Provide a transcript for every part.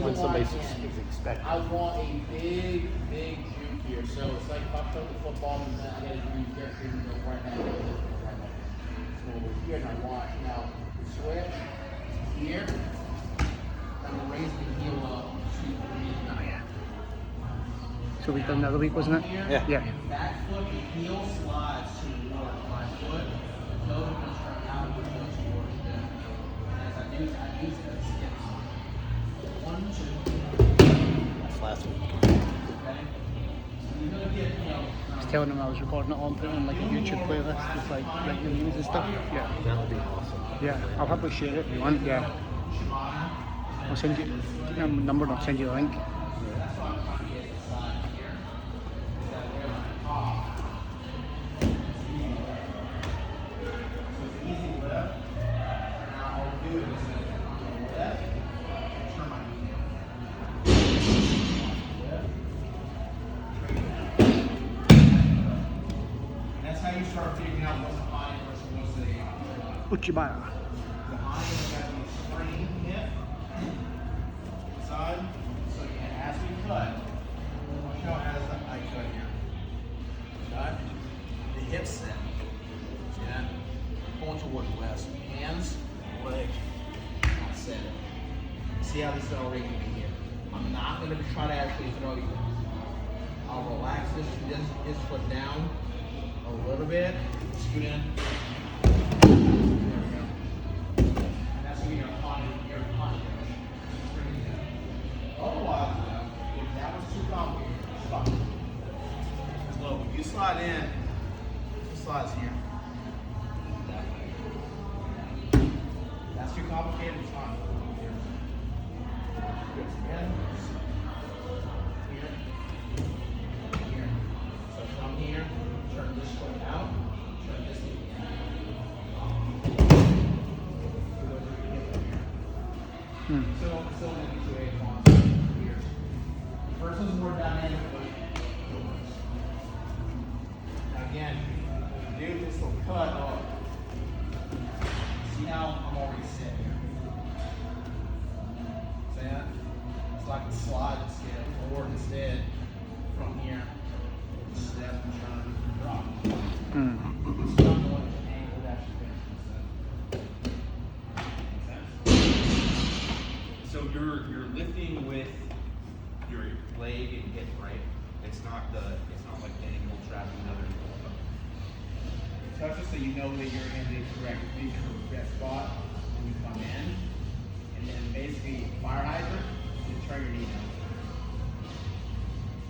when somebody is expecting. I want a big juke here. So it's like if I throw the football and then I got to do carefully and go right back. So over here, and I want now switch here. I'm gonna raise the heel up to 3. Oh yeah. So we done the other week, wasn't it? Yeah. Yeah. Back foot, the heel slides toward my foot. The toe goes from out the foot towards them. And as I use it as skips. 1, 2. That's last week. Okay. So you're gonna get, I was telling him I was recording it on, putting it on like a YouTube playlist with like the names and stuff. Yeah. That would be awesome. Yeah. I'll probably share it if you want. Yeah. I'll send you the number and I'll send you a link. That's how you start figuring out what's a high versus what's a Uchibara. the high has got the spring hip side. So as we cut, watch how as I cut here. Cut the hip set. See that? Going towards west. Hands, leg. That's it. See how this is already gonna be here. I'm not gonna try to actually throw you. I'll relax this foot down a little bit. Scoot in. There we go. And that's gonna be your potty brush. Bring it in. Otherwise, if that was too complicated, stop. Look, when you slide in, it slides here. That way. That's too complicated, it's fine. Good. Again. Here. Here. So from here, turn this foot out, turn this knee in. Still gonna be 2 8 here. First one's more dynamic, but now again, do this will cut off. See how I'm already sitting here. See that? So I can slide and skip forward instead from here. Step and turn and drop. It's not going to angle that should finish instead. Make sense? So you're lifting with your leg and hip, right? It's not like angle trapping another. Touch it so you know that you're in the correct spot when you come in. And then basically fire hydrant and turn your knee down.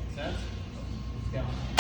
Make sense? Let's go.